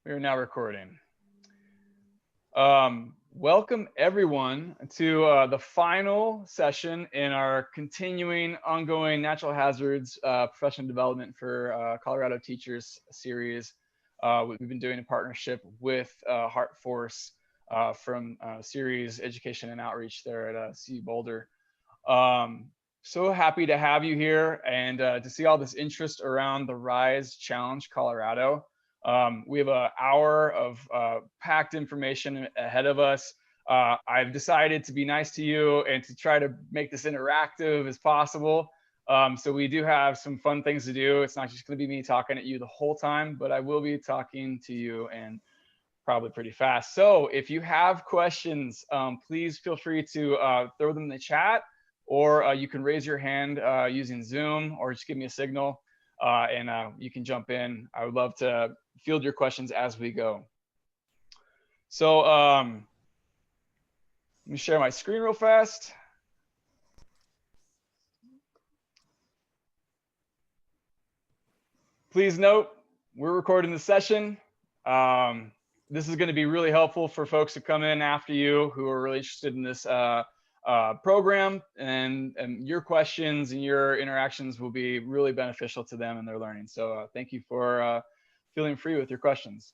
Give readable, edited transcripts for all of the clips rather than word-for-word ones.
We are now recording. Welcome everyone to the final session in our continuing ongoing natural hazards professional development for Colorado teachers series. We've been doing in partnership with HeartForce from series Education and Outreach there at CU Boulder. So happy to have you here and to see all this interest around the RISE Challenge Colorado. We have an hour of packed information ahead of us. I've decided to be nice to you and to try to make this interactive as possible. So we do have some fun things to do. It's not just going to be me talking at you the whole time, but I will be talking to you and probably pretty fast. So if you have questions, please feel free to throw them in the chat, or you can raise your hand using Zoom, or just give me a signal and you can jump in. I would love to field your questions as we go. So let me share my screen real fast. Please note, we're recording the session. This is going to be really helpful for folks who come in after you who are really interested in this program, and your questions and your interactions will be really beneficial to them and their learning. So thank you for feeling free with your questions.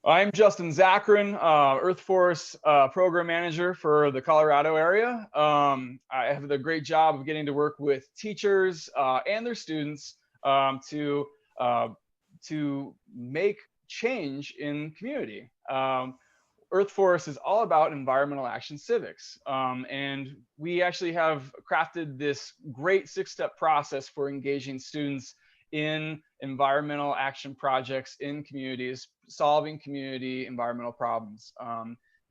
I'm Justin Zachrin, EarthForce Program Manager for the Colorado area. I have the great job of getting to work with teachers and their students to make change in community. EarthForce is all about environmental action civics. And we actually have crafted this great 6-step process for engaging students in environmental action projects in communities, solving community environmental problems.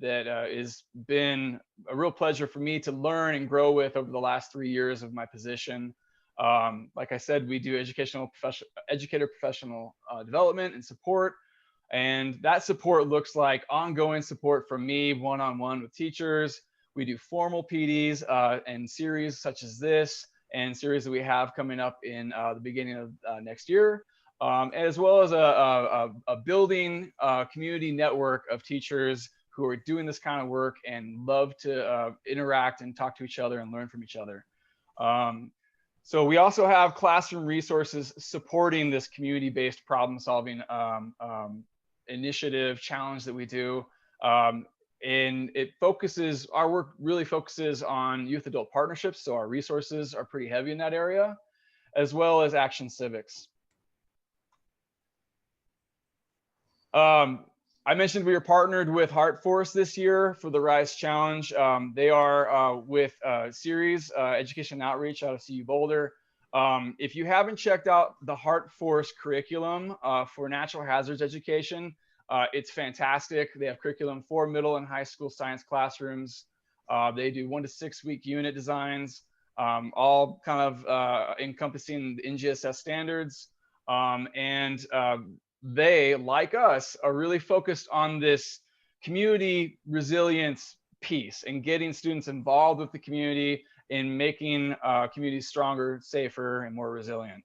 That has been a real pleasure for me to learn and grow with over the last 3 years of my position. Like I said, we do educator professional development and support. And that support looks like ongoing support from me one-on-one with teachers. We do formal PDs and series such as this, and series that we have coming up in the beginning of next year, as well as a building community network of teachers who are doing this kind of work and love to interact and talk to each other and learn from each other. So we also have classroom resources supporting this community-based problem-solving initiative challenge that we do. And our work really focuses on youth adult partnerships. So our resources are pretty heavy in that area, as well as action civics. I mentioned we are partnered with HeartForce this year for the RISE Challenge. They are with series Education and Outreach out of CU Boulder. If you haven't checked out the HeartForce curriculum for natural hazards education, it's fantastic. They have curriculum for middle and high school science classrooms. They do 1 to 6 week unit designs, all kind of encompassing the NGSS standards. They, like us, are really focused on this community resilience piece and getting students involved with the community in making communities stronger, safer, and more resilient.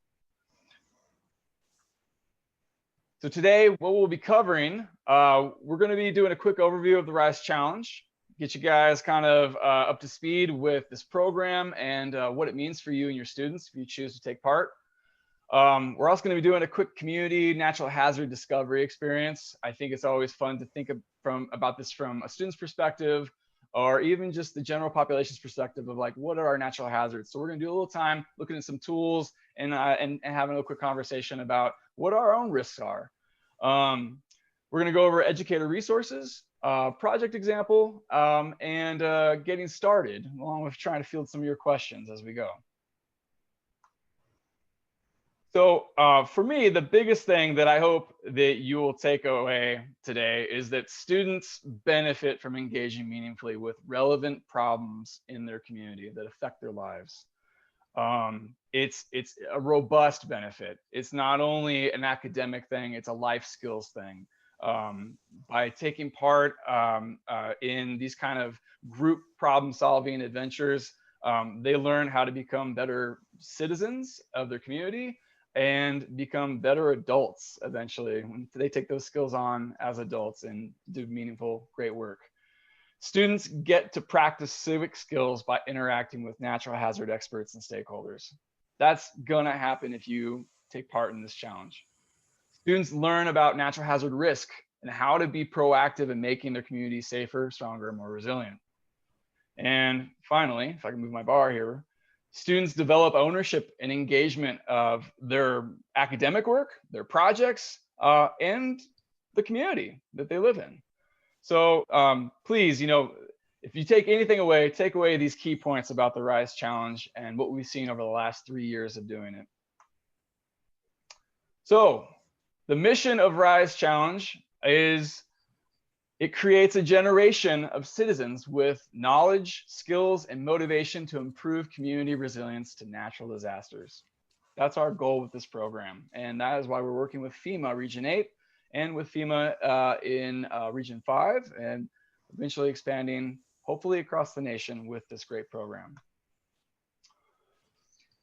So today, what we'll be covering, we're going to be doing a quick overview of the RISE Challenge, get you guys kind of up to speed with this program and what it means for you and your students if you choose to take part. We're also going to be doing a quick community natural hazard discovery experience. I think it's always fun to think about this from a student's perspective, or even just the general population's perspective of like, what are our natural hazards? So we're going to do a little time looking at some tools and having a quick conversation about what our own risks are. We're going to go over educator resources, project example, and getting started, along with trying to field some of your questions as we go. So for me, the biggest thing that I hope that you will take away today is that students benefit from engaging meaningfully with relevant problems in their community that affect their lives. It's a robust benefit. It's not only an academic thing, it's a life skills thing. By taking part in these kind of group problem solving adventures, they learn how to become better citizens of their community. and become better adults eventually when they take those skills on as adults and do meaningful, great work. Students get to practice civic skills by interacting with natural hazard experts and stakeholders. That's gonna happen if you take part in this challenge. Students learn about natural hazard risk and how to be proactive in making their community safer, stronger, and more resilient. And finally, if I can move my bar here, students develop ownership and engagement of their academic work, their projects, and the community that they live in. So please, if you take anything away, take away these key points about the RISE Challenge and what we've seen over the last 3 years of doing it. So the mission of RISE Challenge is it creates a generation of citizens with knowledge, skills, and motivation to improve community resilience to natural disasters. That's our goal with this program. And that is why we're working with FEMA Region 8 and with FEMA in Region 5, and eventually expanding, hopefully across the nation with this great program.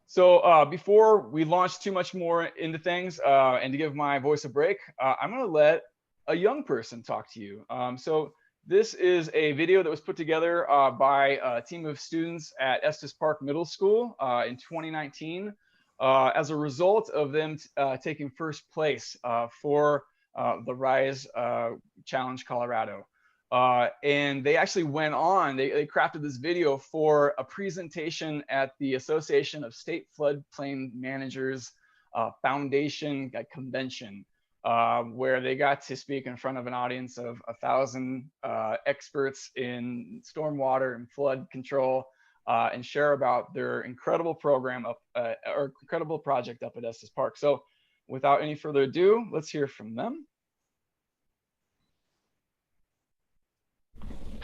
So before we launch too much more into things and to give my voice a break, I'm gonna let a young person talk to you. So this is a video that was put together by a team of students at Estes Park Middle School in 2019 as a result of them taking first place for the RISE Challenge Colorado. And they actually went on, they crafted this video for a presentation at the Association of State Floodplain Managers Foundation convention, where they got to speak in front of an audience of 1,000 experts in stormwater and flood control and share about their incredible program or incredible project up at Estes Park. So without any further ado, let's hear from them.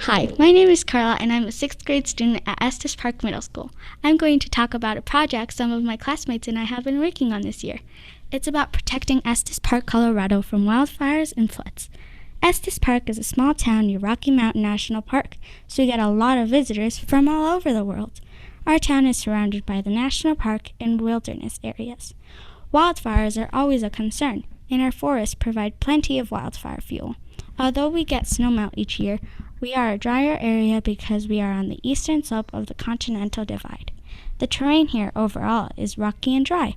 Hi, my name is Carla and I'm a 6th grade student at Estes Park Middle School. I'm going to talk about a project some of my classmates and I have been working on this year. It's about protecting Estes Park, Colorado from wildfires and floods. Estes Park is a small town near Rocky Mountain National Park, so we get a lot of visitors from all over the world. Our town is surrounded by the national park and wilderness areas. Wildfires are always a concern, and our forests provide plenty of wildfire fuel. Although we get snowmelt each year, we are a drier area because we are on the eastern slope of the Continental Divide. The terrain here overall is rocky and dry.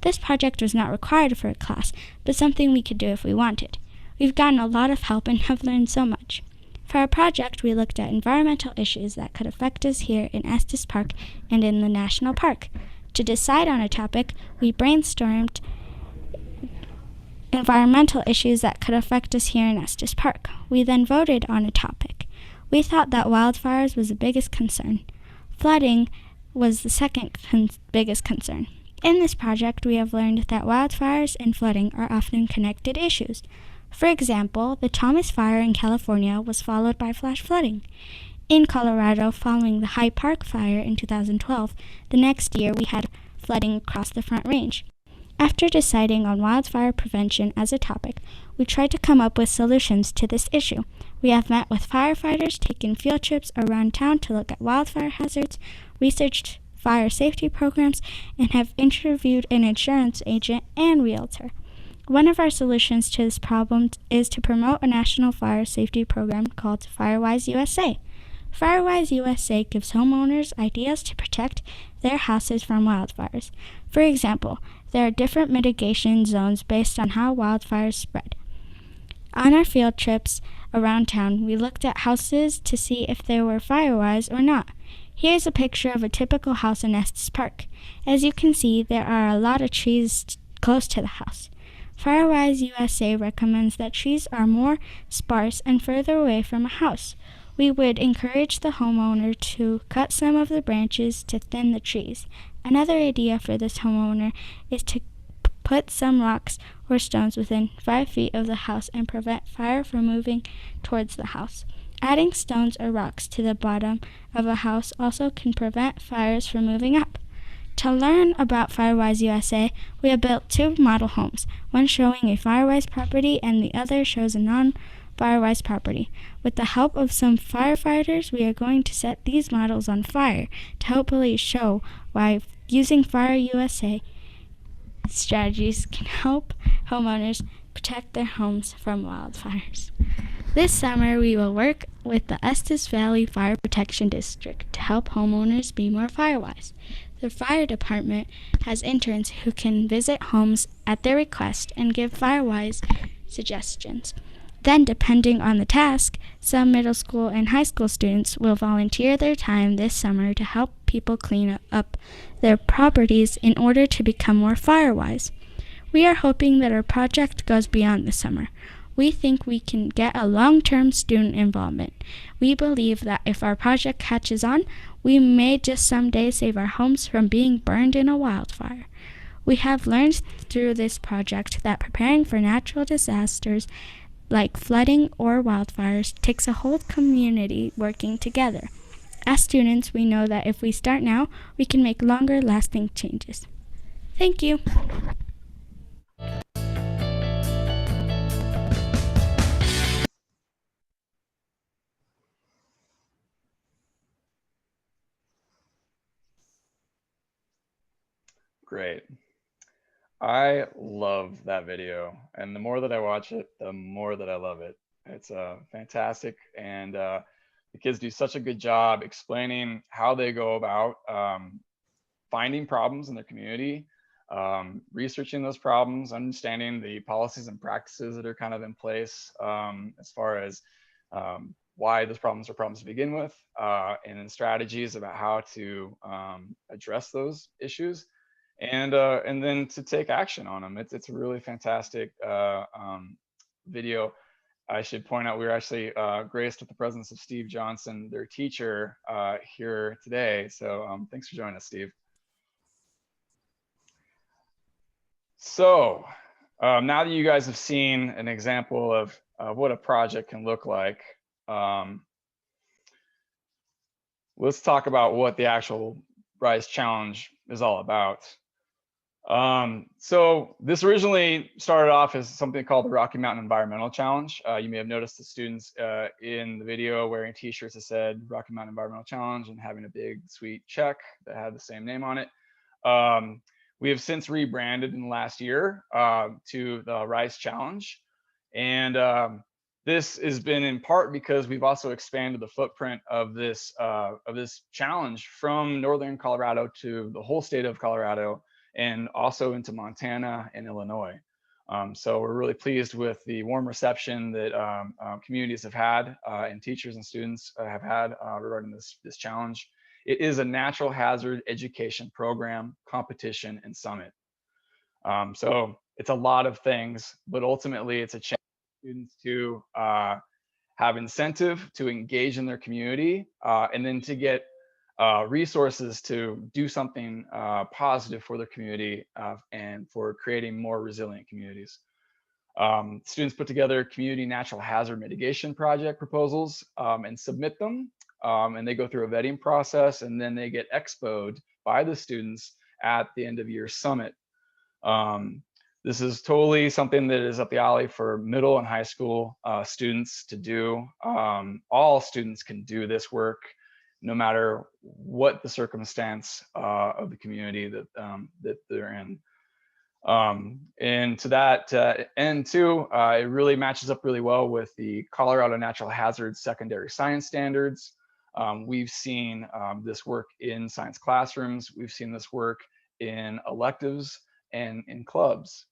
This project was not required for a class, but something we could do if we wanted. We've gotten a lot of help and have learned so much. For our project, we looked at environmental issues that could affect us here in Estes Park and in the national park. To decide on a topic, we brainstormed environmental issues that could affect us here in Estes Park. We then voted on a topic. We thought that wildfires was the biggest concern. Flooding was the second biggest concern. In this project, we have learned that wildfires and flooding are often connected issues. For example, the Thomas Fire in California was followed by flash flooding. In Colorado, following the High Park Fire in 2012, the next year we had flooding across the Front Range. After deciding on wildfire prevention as a topic, we tried to come up with solutions to this issue. We have met with firefighters, taken field trips around town to look at wildfire hazards, researched fire safety programs, and have interviewed an insurance agent and realtor. One of our solutions to this problem is to promote a national fire safety program called FireWise USA. FireWise USA gives homeowners ideas to protect their houses from wildfires. For example, there are different mitigation zones based on how wildfires spread. On our field trips around town, we looked at houses to see if they were FireWise or not. Here's a picture of a typical house in Estes Park. As you can see, there are a lot of trees close to the house. FireWise USA recommends that trees are more sparse and further away from a house. We would encourage the homeowner to cut some of the branches to thin the trees. Another idea for this homeowner is to put some rocks or stones within 5 feet of the house and prevent fire from moving towards the house. Adding stones or rocks to the bottom of a house also can prevent fires from moving up. To learn about FireWise USA, we have built 2 model homes, one showing a FireWise property and the other shows a non-FireWise property. With the help of some firefighters, we are going to set these models on fire to hopefully show why using FireWise USA strategies can help homeowners protect their homes from wildfires. This summer, we will work with the Estes Valley Fire Protection District to help homeowners be more fire-wise. The fire department has interns who can visit homes at their request and give fire-wise suggestions. Then, depending on the task, some middle school and high school students will volunteer their time this summer to help people clean up their properties in order to become more fire-wise. We are hoping that our project goes beyond the summer. We think we can get a long-term student involvement. We believe that if our project catches on, we may just someday save our homes from being burned in a wildfire. We have learned through this project that preparing for natural disasters like flooding or wildfires takes a whole community working together. As students, we know that if we start now, we can make longer-lasting changes. Thank you. Great. I love that video, and the more that I watch it, the more that I love it. It's fantastic, and the kids do such a good job explaining how they go about finding problems in their community, researching those problems, understanding the policies and practices that are kind of in place as far as why those problems are problems to begin with, and then strategies about how to address those issues, and then to take action on them. It's a really fantastic video. I should point out we were actually graced with the presence of Steve Johnson, their teacher, here today. So thanks for joining us, Steve. So now that you guys have seen an example of what a project can look like, let's talk about what the actual RISE Challenge is all about. So this originally started off as something called the Rocky Mountain Environmental Challenge. You may have noticed the students in the video wearing t-shirts that said Rocky Mountain Environmental Challenge and having a big sweet check that had the same name on it. We have since rebranded in the last year to the RISE Challenge. And this has been in part because we've also expanded the footprint of this challenge from Northern Colorado to the whole state of Colorado, and also into Montana and Illinois. So we're really pleased with the warm reception that communities have had and teachers and students have had regarding this challenge. It is a natural hazard education program, competition, and summit. So it's a lot of things, but ultimately it's a chance for students to have incentive to engage in their community, and then to get resources to do something positive for their community and for creating more resilient communities. Students put together community natural hazard mitigation project proposals and submit them, and they go through a vetting process, and then they get expoed by the students at the end of year summit. This is totally something that is up the alley for middle and high school students to do. All students can do this work, no matter what the circumstance of the community that they're in. And to that end too, it really matches up really well with the Colorado Natural Hazards Secondary Science Standards. We've seen this work in science classrooms. We've seen this work in electives and in clubs.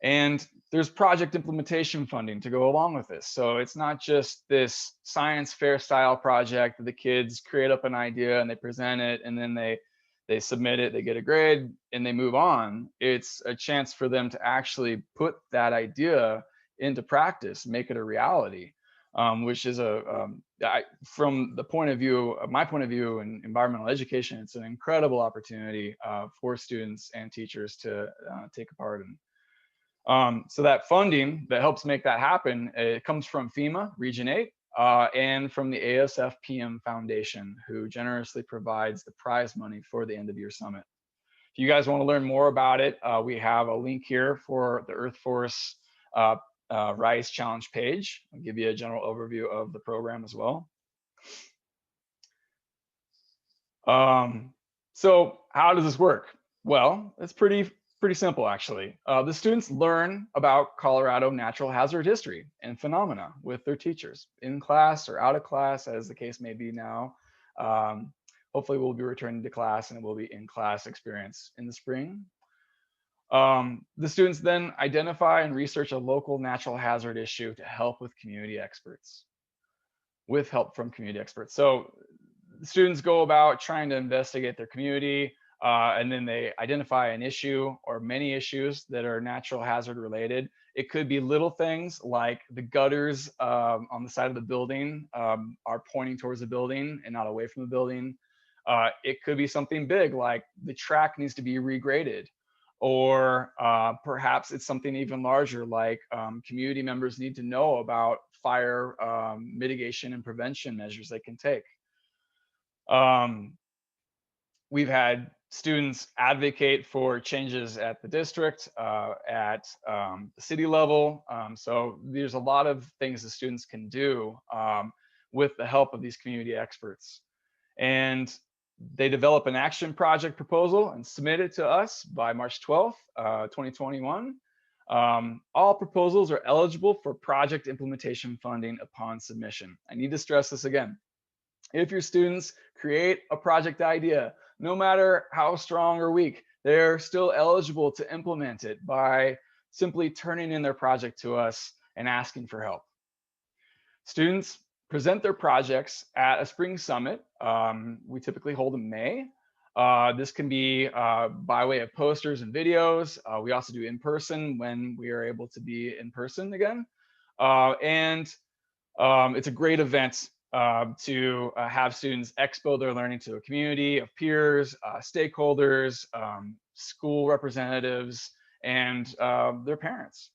And there's project implementation funding to go along with this. So it's not just this science fair style project that the kids create up an idea and they present it, and then they submit it, they get a grade, and they move on. It's a chance for them to actually put that idea into practice, make it a reality, which is from the point of view, my point of view in environmental education, it's an incredible opportunity for students and teachers to take a part in. So that funding that helps make that happen, it comes from FEMA Region 8 and from the ASFPM Foundation, who generously provides the prize money for the end of year summit. If you guys want to learn more about it, we have a link here for the Earth Force RISE Challenge page. I'll give you a general overview of the program as well. So how does this work? Well, it's pretty simple actually. The students learn about Colorado natural hazard history and phenomena with their teachers in class or out of class, as the case may be now. Um, Hopefully, we'll be returning to class and it will be in class experience in the spring. The students then identify and research a local natural hazard issue to help with community experts, with help from community experts. So the students go about trying to investigate their community, and then they identify an issue or many issues that are natural hazard related. It could be little things like the gutters on the side of the building are pointing towards the building and not away from the building. It could be something big like the track needs to be regraded, or perhaps it's something even larger like community members need to know about fire mitigation and prevention measures they can take. Um, we've had students advocate for changes at the district, at the city level. So there's a lot of things the students can do with the help of these community experts. And they develop an action project proposal and submit it to us by March 12th, 2021. All proposals are eligible for project implementation funding upon submission. I need to stress this again. If your students create a project idea, no matter how strong or weak, they're still eligible to implement it by simply turning in their project to us and asking for help. Students present their projects at a spring summit. We typically hold in May. This can be by way of posters and videos. We also do in person when we are able to be in person again. And it's a great event to have students expo their learning to a community of peers, stakeholders, school representatives, and their parents.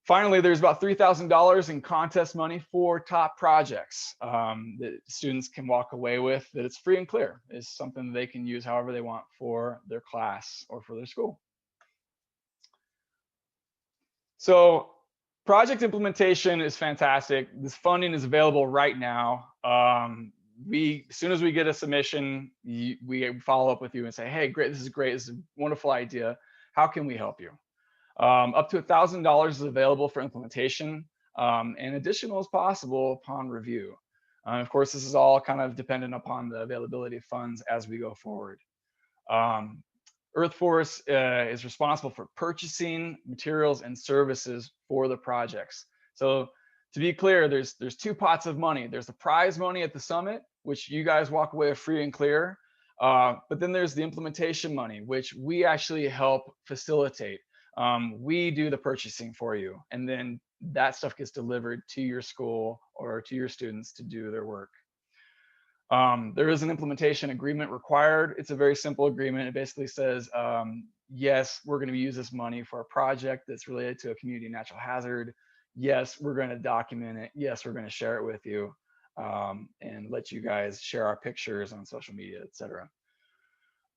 Finally, there's about $3,000 in contest money for top projects that students can walk away with, that it's free and clear. It's something they can use however they want for their class or for their school. So project implementation is fantastic. This funding is available right now. As soon as we get a submission, we follow up with you and say, hey, great, this is great, this is a wonderful idea. How can we help you? Up to $1,000 is available for implementation, and additional is possible upon review. Of course, this is all kind of dependent upon the availability of funds as we go forward. EarthForce is responsible for purchasing materials and services for the projects. So to be clear, there's two pots of money. There's the prize money at the summit, which you guys walk away free and clear. But then there's the implementation money, which we actually help facilitate. We do the purchasing for you, and then that stuff gets delivered to your school or to your students to do their work. There is an implementation agreement required. It's a very simple agreement. It basically says, yes, we're going to use this money for a project that's related to a community natural hazard. Yes, we're going to document it. Yes, we're going to share it with you and let you guys share our pictures on social media, etc.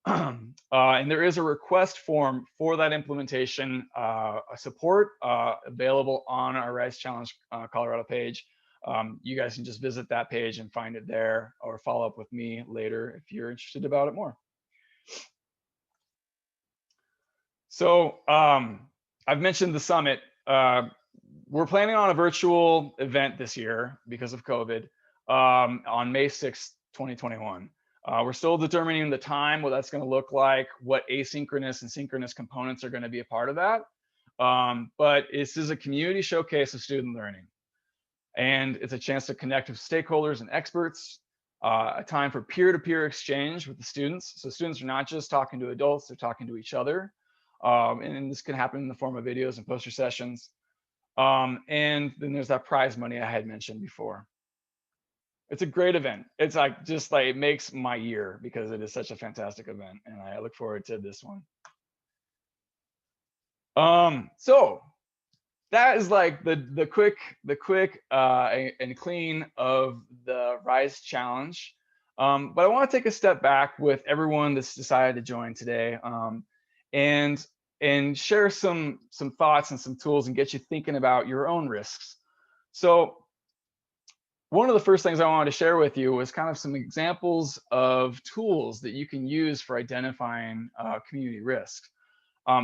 And there is a request form for that implementation support available on our Rise Challenge Colorado page. You guys can just visit that page and find it there, or follow up with me later if you're interested about it more. So I've mentioned the summit. We're planning on a virtual event this year because of COVID on May 6th, 2021. We're still determining the time, what that's going to look like, what asynchronous and synchronous components are going to be a part of that. But this is a community showcase of student learning. And it's a chance to connect with stakeholders and experts, a time for peer-to-peer exchange with the students. So students are not just talking to adults, they're talking to each other. And this can happen in the form of videos and poster sessions. And then there's that prize money I had mentioned before. It's a great event. It's like, just like, it makes my year because it is such a fantastic event, and I look forward to this one. So that is like the quick and clean of the Rise Challenge. But I want to take a step back with everyone that's decided to join today, and share some thoughts and some tools and get you thinking about your own risks. So one of the first things I wanted to share with you was kind of some examples of tools that you can use for identifying community risks.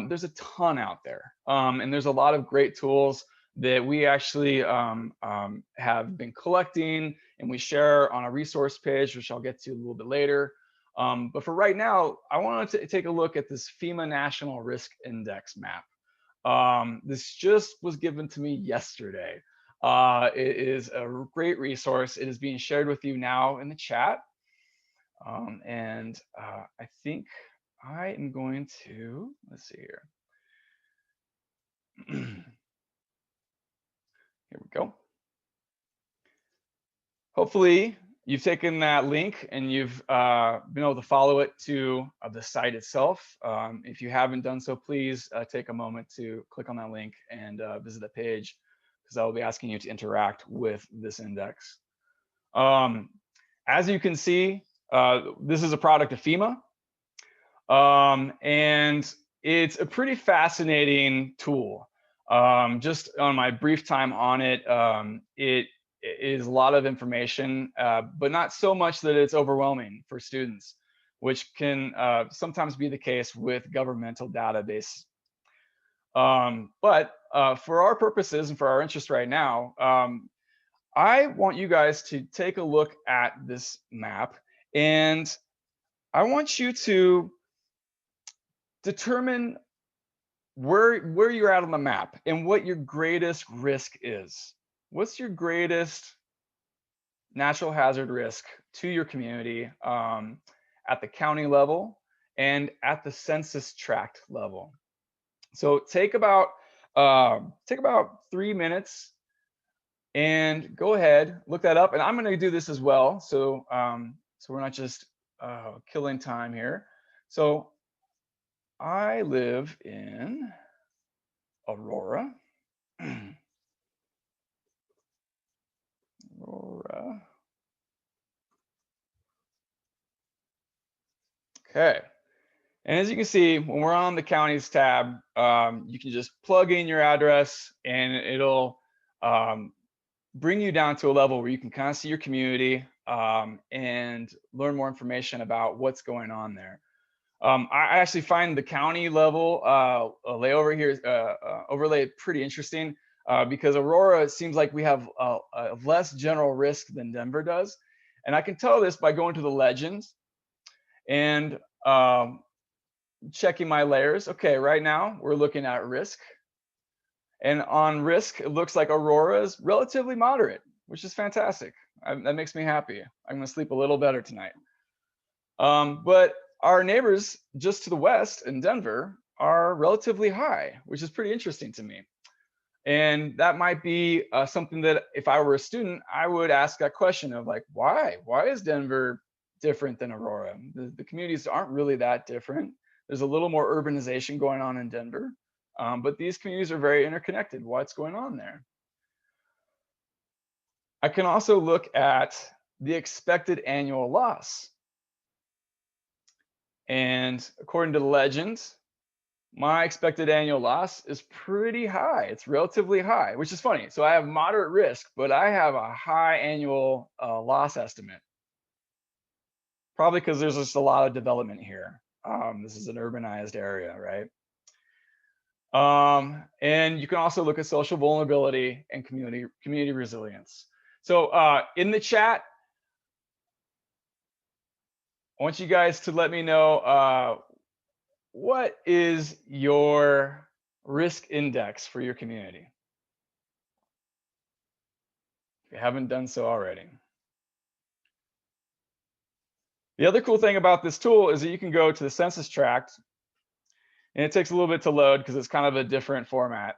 There's a ton out there, and there's a lot of great tools that we actually have been collecting and we share on a resource page, which I'll get to a little bit later. But for right now, I wanted to take a look at this FEMA National Risk Index map. This just was given to me yesterday. It is a great resource. It is being shared with you now in the chat. I think I am going to, let's see here. Here we go. Hopefully you've taken that link and you've been able to follow it to the site itself. If you haven't done so, please take a moment to click on that link and visit the page, because I will be asking you to interact with this index. As you can see, this is a product of FEMA. And it's a pretty fascinating tool. Just on my brief time on it, it is a lot of information, but not so much that it's overwhelming for students, which can sometimes be the case with governmental database. But for our purposes and for our interest right now, I want you guys to take a look at this map, and I want you to determine where you're at on the map and what your greatest risk is. What's your greatest natural hazard risk to your community at the county level and at the census tract level? So take about 3 minutes and go ahead, look that up. And I'm going to do this as well, so we're not just killing time here. So I live in Aurora. Aurora. Okay. And as you can see, when we're on the counties tab, you can just plug in your address and it'll bring you down to a level where you can kind of see your community and learn more information about what's going on there. I actually find the county level layover here, overlay pretty interesting because Aurora, it seems like we have a less general risk than Denver does. And I can tell this by going to the legends and checking my layers. Okay, right now we're looking at risk. And on risk, it looks like Aurora is relatively moderate, which is fantastic. That makes me happy. I'm gonna sleep a little better tonight. But our neighbors just to the west in Denver are relatively high, which is pretty interesting to me. And that might be something that if I were a student, I would ask that question of like, why? Why is Denver different than Aurora? The communities aren't really that different. There's a little more urbanization going on in Denver, but these communities are very interconnected. What's going on there? I can also look at the expected annual loss. And according to the legends, my expected annual loss is pretty high. It's relatively high, which is funny. So I have moderate risk, but I have a high annual loss estimate. Probably because there's just a lot of development here. This is an urbanized area, right? And you can also look at social vulnerability and community resilience. So in the chat, I want you guys to let me know what is your risk index for your community, if you haven't done so already. The other cool thing about this tool is that you can go to the census tract, and it takes a little bit to load because it's kind of a different format.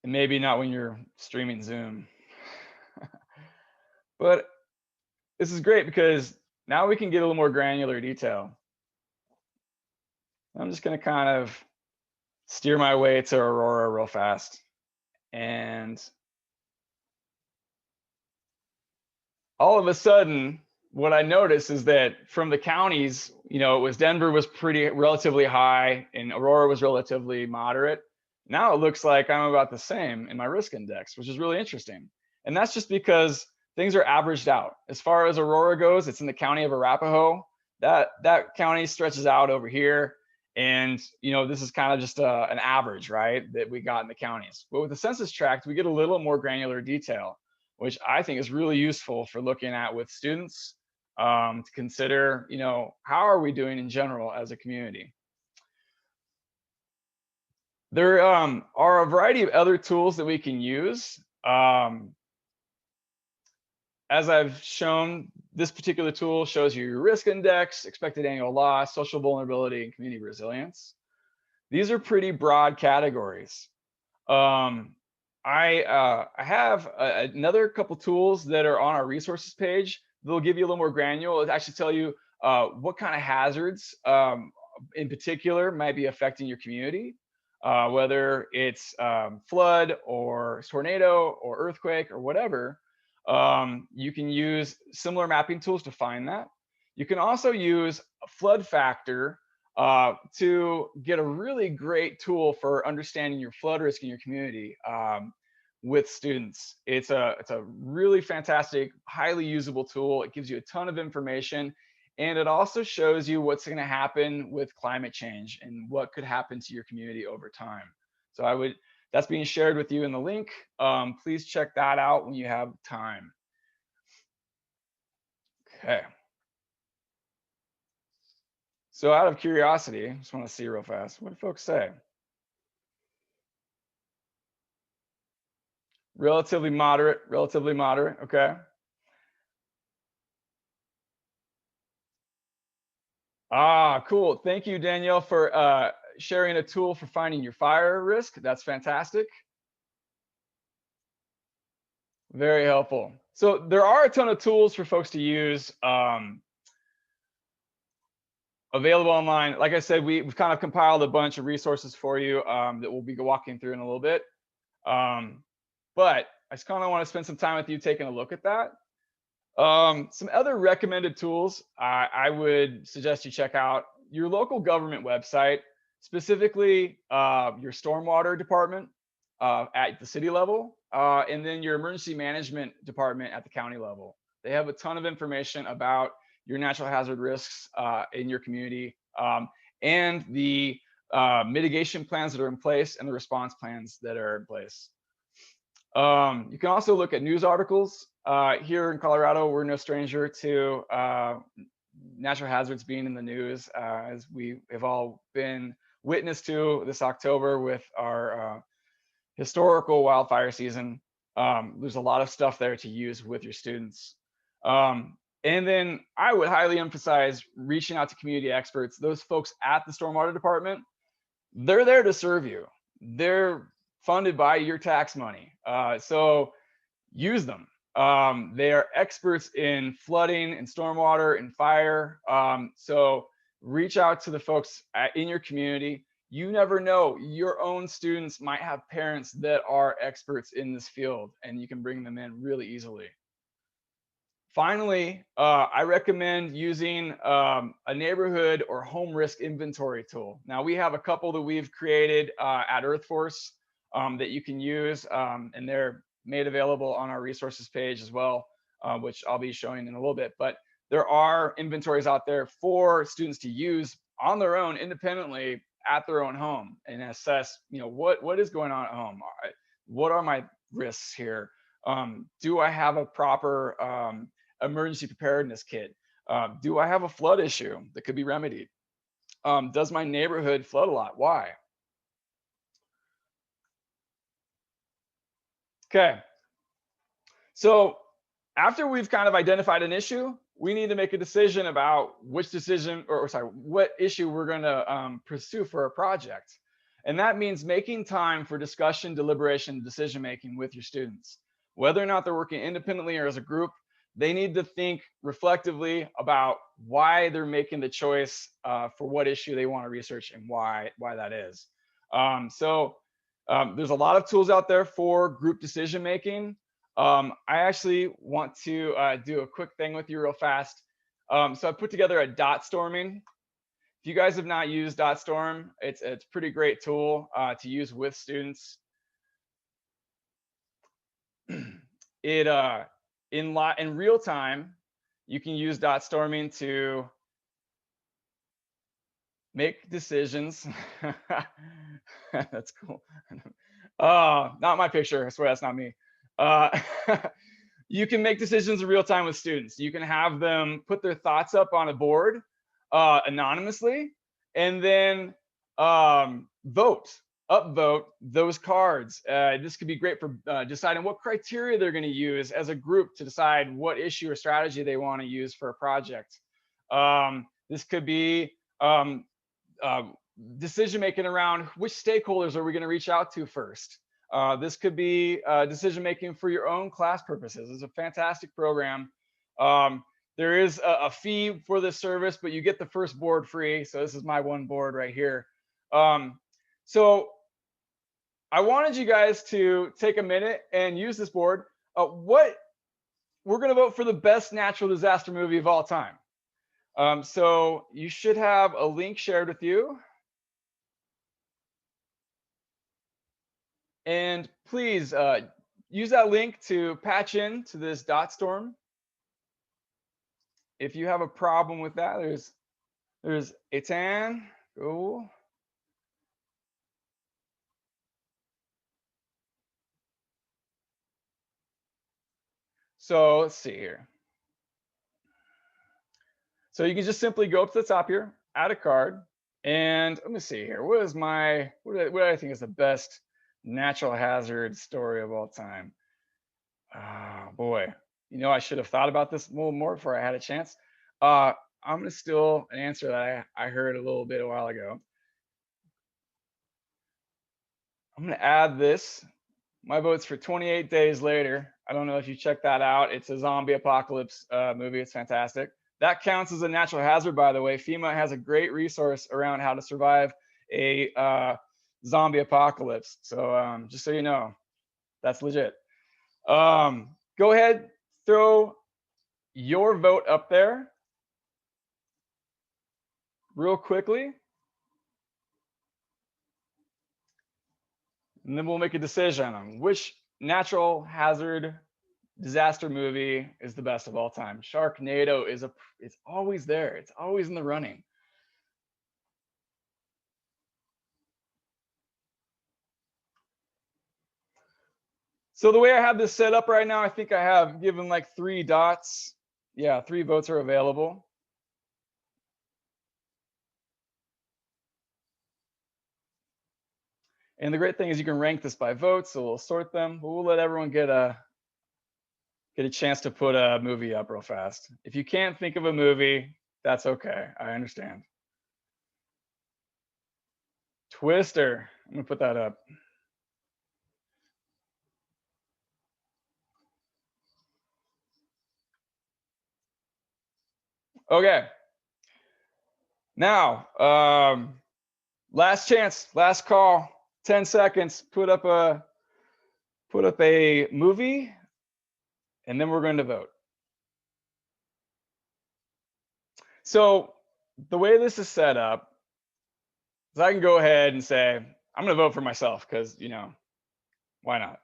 And maybe not when you're streaming Zoom. But this is great because now we can get a little more granular detail. I'm just going to kind of steer my way to Aurora real fast. And all of a sudden, what I noticed is that from the counties, you know, Denver was relatively high and Aurora was relatively moderate. Now it looks like I'm about the same in my risk index, which is really interesting. And that's just because things are averaged out. As far as Aurora goes, it's in the county of Arapahoe. That county stretches out over here. And this is kind of just an average, right, that we got in the counties. But with the census tract, we get a little more granular detail, which I think is really useful for looking at with students, to consider, how are we doing in general as a community. There are a variety of other tools that we can use. As I've shown, this particular tool shows you your risk index, expected annual loss, social vulnerability, and community resilience. These are pretty broad categories. I have another couple tools that are on our resources page. They'll give you a little more granular. It'll actually tell you what kind of hazards in particular might be affecting your community, whether it's flood or tornado or earthquake or whatever. You can use similar mapping tools to find that. You can also use a flood factor to get a really great tool for understanding your flood risk in your community with students. It's a really fantastic, highly usable tool. It gives you a ton of information, and it also shows you what's going to happen with climate change and what could happen to your community over time. So that's being shared with you in the link. Please check that out when you have time. Okay. So out of curiosity, I just want to see real fast, what do folks say? Relatively moderate, okay. Cool. Thank you, Danielle, for sharing a tool for finding your fire risk. That's fantastic. Very helpful. So there are a ton of tools for folks to use available online. Like I said, we've kind of compiled a bunch of resources for you that we'll be walking through in a little bit. But I just kind of want to spend some time with you taking a look at that. Some other recommended tools I would suggest you check out: your local government website, specifically your stormwater department at the city level, and then your emergency management department at the county level. They have a ton of information about your natural hazard risks in your community, and the mitigation plans that are in place and the response plans that are in place. You can also look at news articles. Here in Colorado, we're no stranger to natural hazards being in the news, as we have all been witness to this October with our historical wildfire season. There's a lot of stuff there to use with your students. And then I would highly emphasize reaching out to community experts. Those folks at the stormwater department, they're there to serve you. They're funded by your tax money. So use them. They are experts in flooding and stormwater and fire. So reach out to the folks in your community. You never know, your own students might have parents that are experts in this field, and you can bring them in really easily. Finally, I recommend using a neighborhood or home risk inventory tool. Now, we have a couple that we've created at EarthForce that you can use, and they're made available on our resources page as well, which I'll be showing in a little bit. But there are inventories out there for students to use on their own independently at their own home and assess, what is going on at home? What are my risks here? Do I have a proper emergency preparedness kit? Do I have a flood issue that could be remedied? Does my neighborhood flood a lot? Why? Okay. So after we've kind of identified an issue, we need to make a decision about what issue we're going to pursue for a project. And that means making time for discussion, deliberation, decision making with your students. Whether or not they're working independently or as a group, they need to think reflectively about why they're making the choice for what issue they want to research and why that is. There's a lot of tools out there for group decision making. I actually want to do a quick thing with you real fast. So I put together a dot storming. If you guys have not used DotStorm, it's a pretty great tool to use with students. It in real time, you can use DotStorming to make decisions. That's cool. Not my picture. I swear that's not me. Uh, you can make decisions in real time with students. You can have them put their thoughts up on a board anonymously, and then upvote those cards. This could be great for deciding what criteria they're going to use as a group to decide what issue or strategy they want to use for a project. This could be decision making around which stakeholders are we going to reach out to first. This could be decision making for your own class purposes. It's a fantastic program. There is a fee for this service, but you get the first board free. So this is my one board right here. So I wanted you guys to take a minute and use this board. What we're going to vote for the best natural disaster movie of all time. So you should have a link shared with you. And please use that link to patch in to this DotStorm. If you have a problem with that, there's Etan. Cool. So let's see here. So you can just simply go up to the top here, add a card, and let me see here. What do I think is the best natural hazard story of all time? Oh boy, I should have thought about this a little more before I had a chance. I'm gonna steal an answer that I heard a little bit a while ago. I'm gonna add this. My vote's for 28 Days Later. I don't know if you checked that out. It's a zombie apocalypse movie. It's fantastic. That counts as a natural hazard, by the way. FEMA has a great resource around how to survive a zombie apocalypse. So just so you know, that's legit. Go ahead, throw your vote up there real quickly. And then we'll make a decision on which natural hazard disaster movie is the best of all time. Sharknado it's always there. It's always in the running. So the way I have this set up right now, I think I have given like 3 dots. Yeah, 3 votes are available. And the great thing is you can rank this by votes, so we'll sort them, but we'll let everyone get a chance to put a movie up real fast. If you can't think of a movie, that's okay. I understand. Twister. I'm gonna put that up. Okay. Now, last chance, last call. 10 seconds. Put up a movie, and then we're going to vote. So the way this is set up is I can go ahead and say, I'm going to vote for myself because, why not?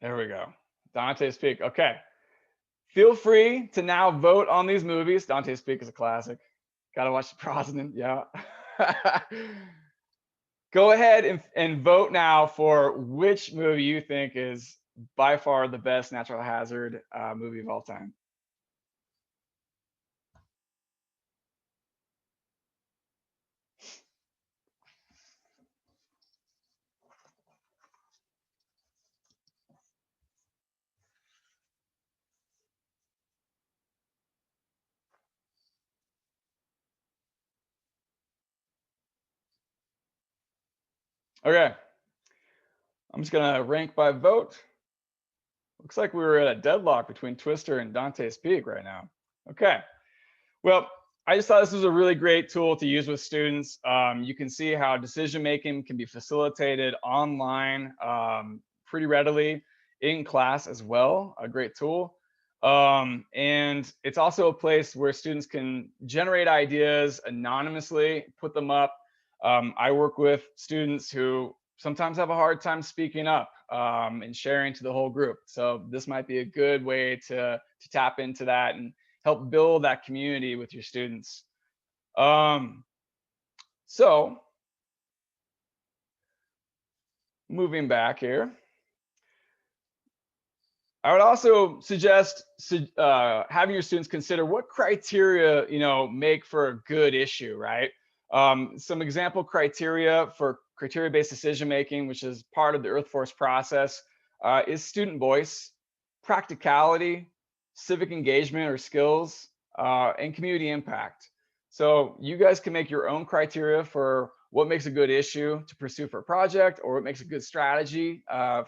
There we go. Dante's Peak. Okay. Feel free to now vote on these movies. Dante's Peak is a classic. Gotta watch the Brosnan. Yeah. Go ahead and vote now for which movie you think is by far the best natural hazard movie of all time. Okay. I'm just gonna rank by vote. Looks like we were at a deadlock between Twister and Dante's Peak right now. Okay. Well, I just thought this was a really great tool to use with students. You can see how decision making can be facilitated online pretty readily in class as well. A great tool. And it's also a place where students can generate ideas anonymously, put them up. I work with students who sometimes have a hard time speaking up and sharing to the whole group. So this might be a good way to tap into that and help build that community with your students. So moving back here, I would also suggest having your students consider what criteria, make for a good issue, right? Some example criteria for criteria-based decision making, which is part of the Earth Force process, is student voice, practicality, civic engagement or skills, and community impact. So you guys can make your own criteria for what makes a good issue to pursue for a project, or what makes a good strategy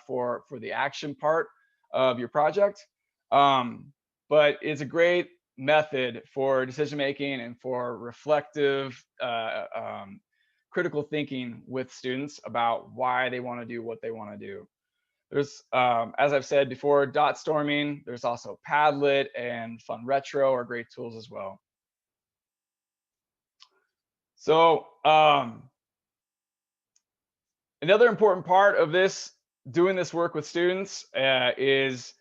for the action part of your project. But it's a great method for decision making and for reflective, critical thinking with students about why they want to do what they want to do. There's, as I've said before, dot storming. There's also Padlet and Fun Retro are great tools as well. So another important part of doing this work with students is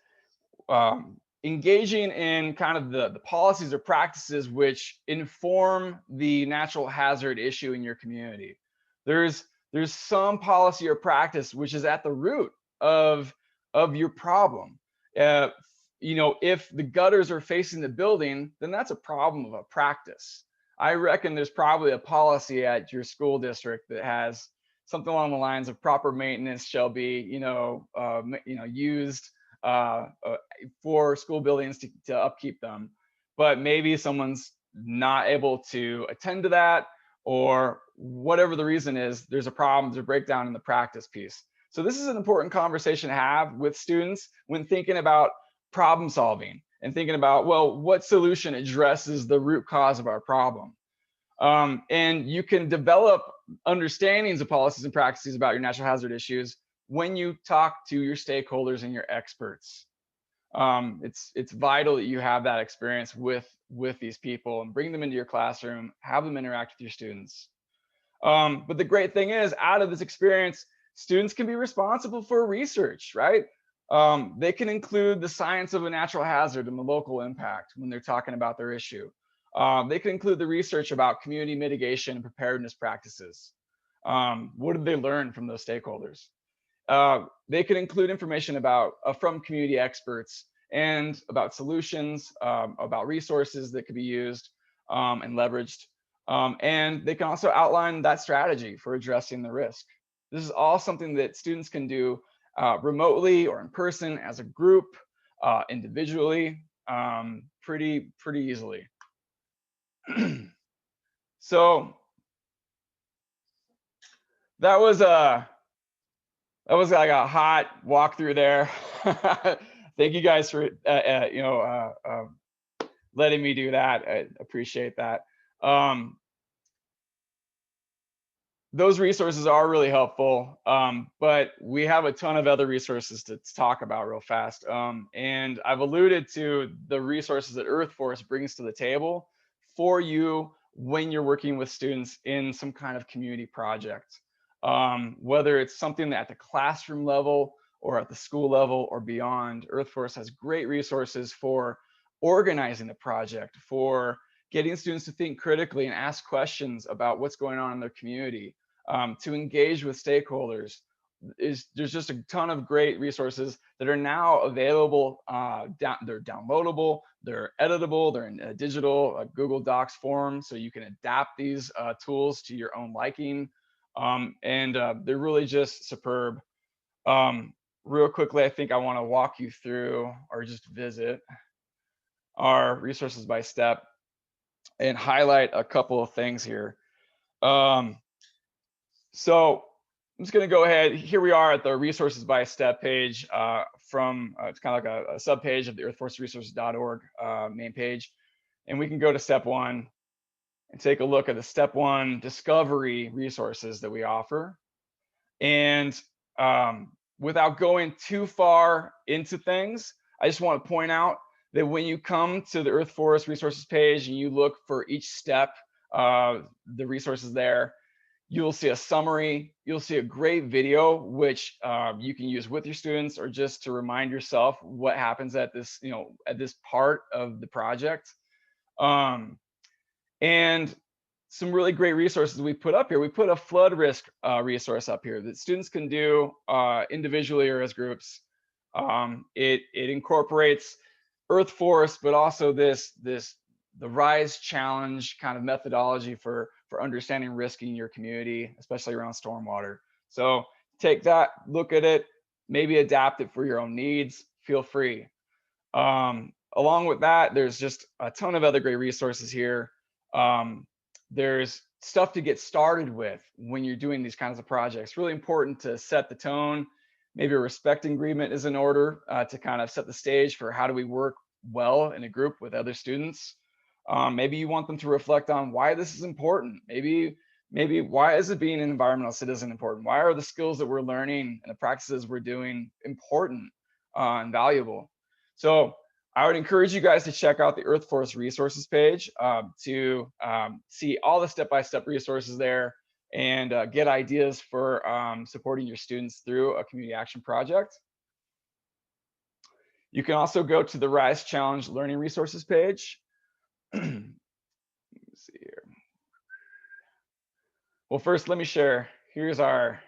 engaging in kind of the policies or practices which inform the natural hazard issue in your community. There's some policy or practice which is at the root of your problem. If the gutters are facing the building, then that's a problem of a practice. I reckon there's probably a policy at your school district that has something along the lines of proper maintenance shall be, used for school buildings to upkeep them. But maybe someone's not able to attend to that, or whatever the reason is, there's a problem, there's a breakdown in the practice piece. So this is an important conversation to have with students when thinking about problem solving and thinking about, well, what solution addresses the root cause of our problem? And you can develop understandings of policies and practices about your natural hazard issues when you talk to your stakeholders and your experts. It's vital that you have that experience with these people and bring them into your classroom, have them interact with your students. But the great thing is, out of this experience, students can be responsible for research, right? They can include the science of a natural hazard and the local impact when they're talking about their issue. They can include the research about community mitigation and preparedness practices. What did they learn from those stakeholders? They can include information about from community experts and about solutions, about resources that could be used and leveraged. And they can also outline that strategy for addressing the risk. This is all something that students can do remotely or in person, as a group, individually, pretty easily. So that was like a hot walkthrough there. Thank you guys for letting me do that. I appreciate that. Those resources are really helpful, but we have a ton of other resources to talk about real fast. And I've alluded to the resources that Earth Force brings to the table for you when you're working with students in some kind of community project. Whether it's something at the classroom level or at the school level or beyond, Earth Force has great resources for organizing the project, for getting students to think critically and ask questions about what's going on in their community, to engage with stakeholders. There's just a ton of great resources that are now available. They're downloadable, they're editable, they're in a digital Google Docs form, so you can adapt these tools to your own liking. And they're really just superb. Real quickly, I think I want to walk you through or just visit our resources by step and highlight a couple of things here. So I'm just going to go ahead. Here we are at the resources by step page from it's kind of like a sub page of the earthforceresources.org main page. And we can go to step one and take a look at the step one discovery resources that we offer. And without going too far into things, I just want to point out that when you come to the Earth Forest resources page and you look for each step, the resources there, you'll see a summary, you'll see a great video, which you can use with your students or just to remind yourself what happens at this, at this part of the project. And some really great resources we put up here. We put a flood risk resource up here that students can do individually or as groups. It incorporates Earth Forest, but also the RISE challenge kind of methodology for understanding risk in your community, especially around stormwater. So take that, look at it, maybe adapt it for your own needs. Feel free. Along with that, there's just a ton of other great resources here. There's stuff to get started with when you're doing these kinds of projects. Really important to set the tone. Maybe a respect agreement is in order to kind of set the stage for how do we work well in a group with other students. Maybe you want them to reflect on why this is important. Maybe why is it being an environmental citizen important? Why are the skills that we're learning and the practices we're doing important and valuable? So I would encourage you guys to check out the Earth Forest resources page to see all the step-by-step resources there and get ideas for supporting your students through a community action project. You can also go to the RISE Challenge Learning Resources page. Let me see here. Well, first, let me share. Here's our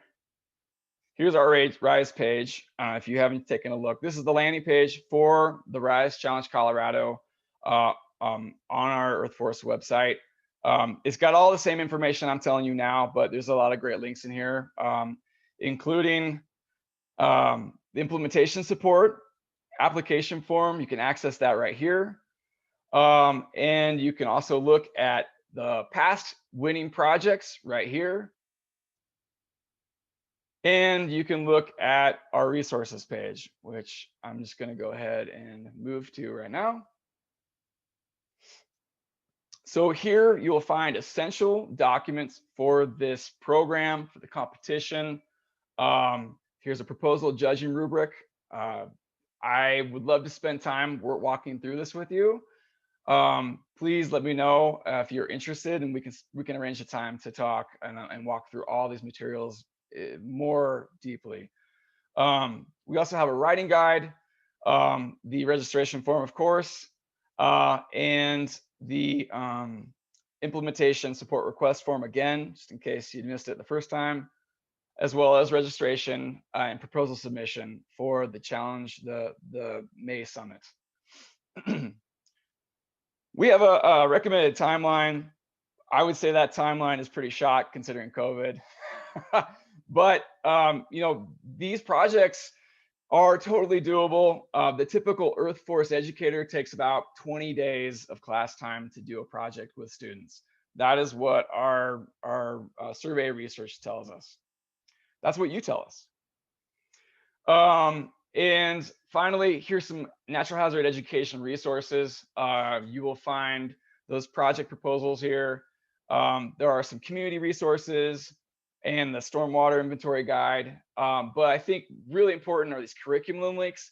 RISE page. If you haven't taken a look, this is the landing page for the RISE Challenge Colorado on our Earth Forest website. It's got all the same information I'm telling you now, but there's a lot of great links in here, including the implementation support, application form. You can access that right here. And you can also look at the past winning projects right here. And you can look at our resources page, which I'm just going to go ahead and move to right now. So here you will find essential documents for this program, for the competition. Here's a proposal judging rubric. I would love to spend time walking through this with you. Please let me know if you're interested, and we can arrange a time to talk and walk through all these materials more deeply. We also have a writing guide, the registration form, of course, and the implementation support request form again, just in case you missed it the first time, as well as registration and proposal submission for the challenge, the May summit. We have a recommended timeline. I would say that timeline is pretty short considering COVID. But these projects are totally doable. The typical Earth Forest educator takes about 20 days of class time to do a project with students. That is what our survey research tells us. That's what you tell us. And finally, here's some natural hazard education resources. You will find those project proposals here. There are some community resources and the stormwater inventory guide. But I think really important are these curriculum links.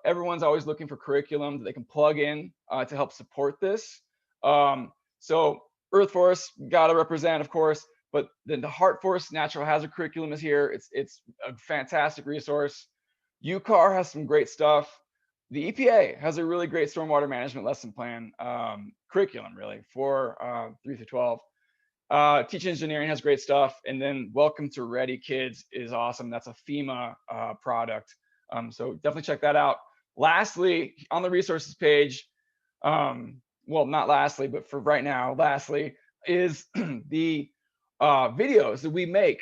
Everyone's always looking for curriculum that they can plug in to help support this. So Earth Forest got to represent, of course, but then the Heart Forest natural hazard curriculum is here. It's a fantastic resource. UCAR has some great stuff. The EPA has a really great stormwater management lesson plan curriculum, really, for 3 through 12. Teaching engineering has great stuff, and then Welcome to Ready Kids is awesome. That's a FEMA product, so definitely check that out. Lastly, on the resources page, well, not lastly, but for right now, lastly is the videos that we make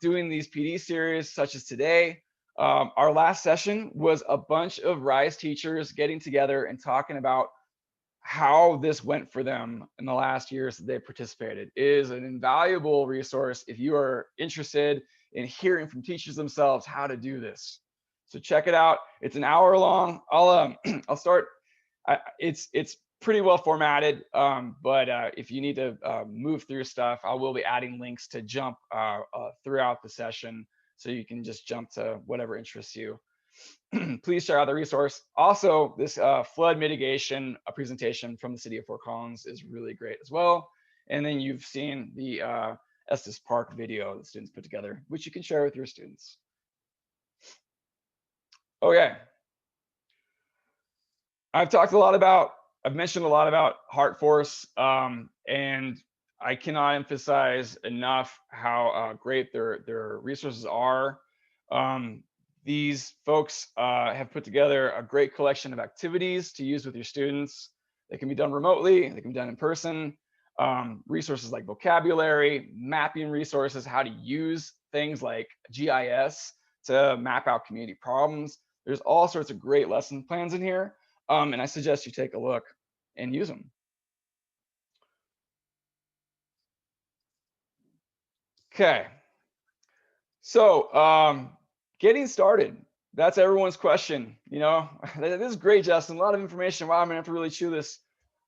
doing these PD series, such as today. Our last session was a bunch of RISE teachers getting together and talking about how this went for them in the last years that they participated. It is an invaluable resource if you are interested in hearing from teachers themselves how to do this. So check it out. It's an hour long. I'll start. It's pretty well formatted, but if you need to move through stuff, I will be adding links to jump throughout the session, so you can just jump to whatever interests you. Please share out the resource. Also, this flood mitigation presentation from the city of Fort Collins is really great as well. And then you've seen the Estes Park video the students put together, which you can share with your students. Okay. I've mentioned a lot about HeartForce, and I cannot emphasize enough how great their resources are. These folks have put together a great collection of activities to use with your students. They can be done remotely, they can be done in person. Resources like vocabulary, mapping resources, how to use things like GIS to map out community problems. There's all sorts of great lesson plans in here. And I suggest you take a look and use them. Okay. So getting started. That's everyone's question. You know, this is great, Justin. A lot of information. Wow, I'm gonna have to really chew this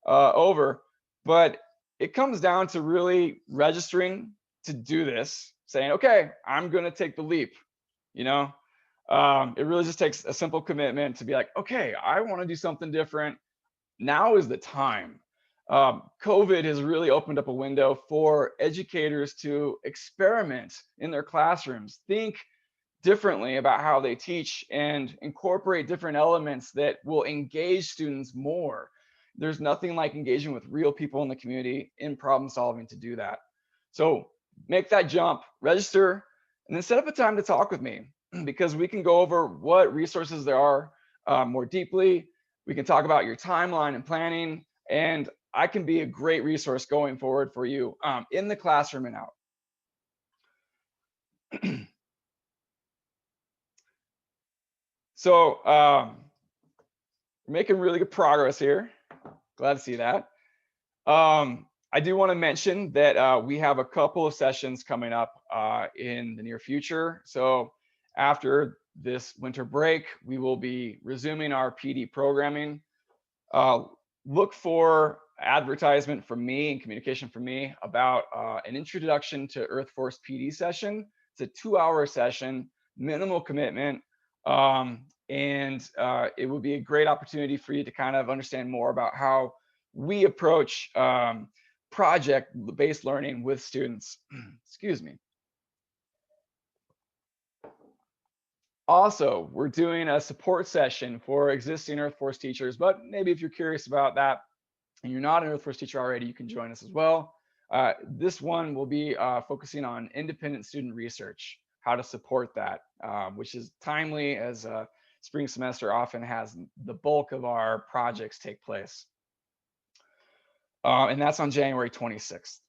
over. But it comes down to really registering to do this, saying, okay, I'm gonna take the leap. You know, it really just takes a simple commitment to be like, okay, I want to do something different. Now is the time. COVID has really opened up a window for educators to experiment in their classrooms, think differently about how they teach, and incorporate different elements that will engage students more. There's nothing like engaging with real people in the community in problem solving to do that. So make that jump, register, and then set up a time to talk with me, because we can go over what resources there are more deeply. We can talk about your timeline and planning, and I can be a great resource going forward for you in the classroom and out. So we're making really good progress here. Glad to see that. I do want to mention that we have a couple of sessions coming up in the near future. So after this winter break, we will be resuming our PD programming. Look for advertisement from me and communication from me about an introduction to EarthForce PD session. It's a 2-hour session, minimal commitment, and it would be a great opportunity for you to kind of understand more about how we approach project-based learning with students. Excuse me. Also, we're doing a support session for existing EarthForce teachers, but maybe if you're curious about that and you're not an EarthForce teacher already, you can join us as well. This one will be focusing on independent student research, how to support that, which is timely, as spring semester often has the bulk of our projects take place. And that's on January 26th.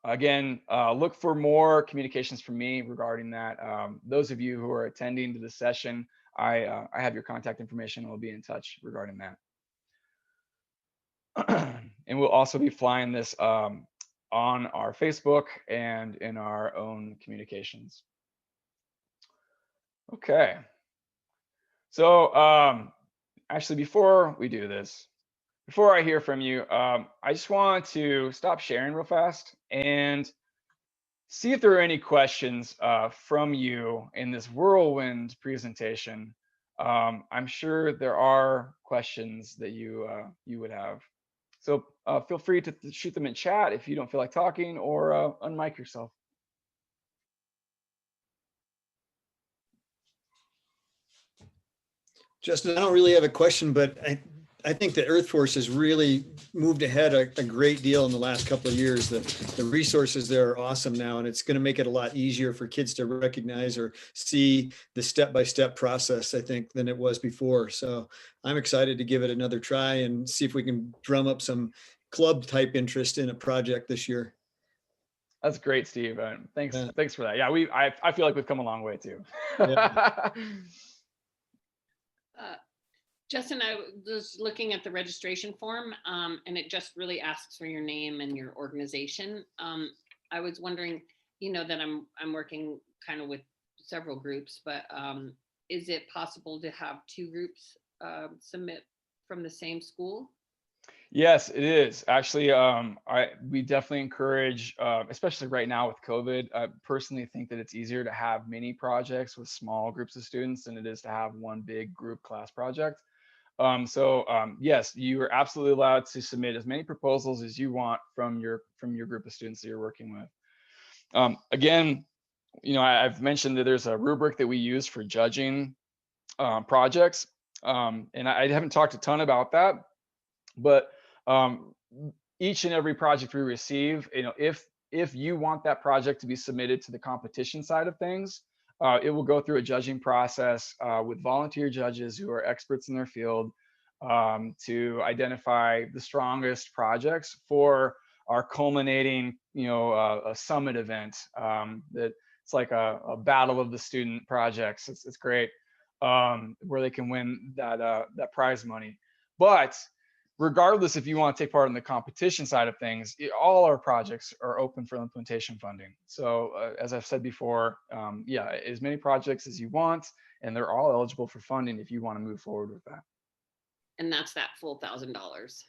Again, look for more communications from me regarding that. Those of you who are attending to the session, I have your contact information. We'll be in touch regarding that. And we'll also be flying this on our Facebook and in our own communications. Okay. So actually, before we do this, before I hear from you, I just want to stop sharing real fast and see if there are any questions from you in this whirlwind presentation. I'm sure there are questions that you would have. So feel free to shoot them in chat if you don't feel like talking, or unmic yourself. Justin, I don't really have a question, but I think that EarthForce has really moved ahead a great deal in the last couple of years. The resources there are awesome now, and it's going to make it a lot easier for kids to recognize or see the step-by-step process, I think, than it was before. So I'm excited to give it another try and see if we can drum up some club type interest in a project this year. That's great, Steve. Thanks for that. Yeah, I feel like we've come a long way too. Yeah. Justin, I was looking at the registration form, and it just really asks for your name and your organization. I was wondering, that I'm working kind of with several groups, but is it possible to have two groups submit from the same school? Yes, it is actually. We definitely encourage, especially right now with COVID. I personally think that it's easier to have mini projects with small groups of students than it is to have one big group class project. Yes, you are absolutely allowed to submit as many proposals as you want from your group of students that you're working with. Again, I've mentioned that there's a rubric that we use for judging projects, and I haven't talked a ton about that, but um, each and every project we receive, if you want that project to be submitted to the competition side of things, it will go through a judging process with volunteer judges who are experts in their field, to identify the strongest projects for our culminating, a summit event, that it's like a battle of the student projects. It's great, where they can win that prize money. But regardless if you want to take part in the competition side of things, all our projects are open for implementation funding. So as I've said before, yeah, as many projects as you want, and they're all eligible for funding if you want to move forward with that. And that's that full $1,000.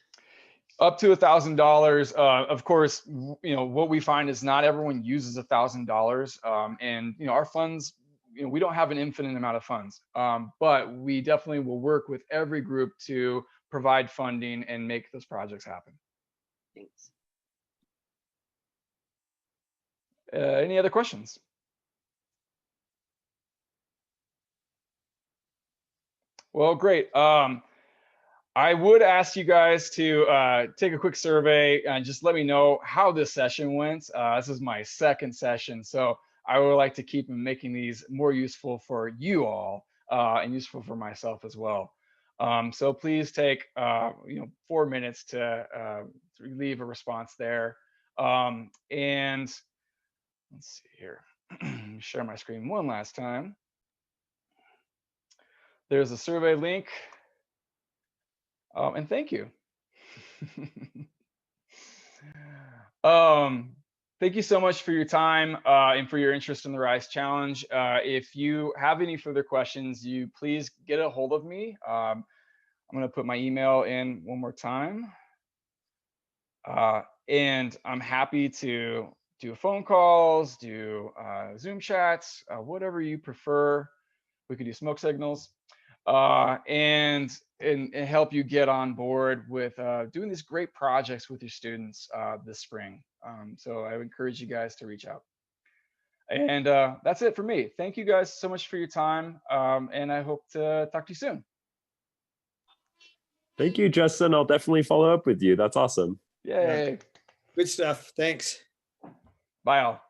Up to $1,000. Of course, what we find is not everyone uses $1,000, and our funds. We don't have an infinite amount of funds, but we definitely will work with every group to provide funding and make those projects happen. Thanks. Any other questions? Well, great. I would ask you guys to take a quick survey and just let me know how this session went. This is my second session, so I would like to keep making these more useful for you all, and useful for myself as well. So please take 4 minutes to leave a response there. And let's see here. Share my screen one last time. There's a survey link. And thank you. Thank you so much for your time, and for your interest in the RISE Challenge. If you have any further questions, you please get a hold of me. I'm going to put my email in one more time. And I'm happy to do phone calls, do Zoom chats, whatever you prefer. We could do smoke signals, and help you get on board with doing these great projects with your students this spring. So I would encourage you guys to reach out. And that's it for me. Thank you guys so much for your time, and I hope to talk to you soon. Thank you, Justin. I'll definitely follow up with you. That's awesome. Yay. Good stuff. Thanks. Bye all.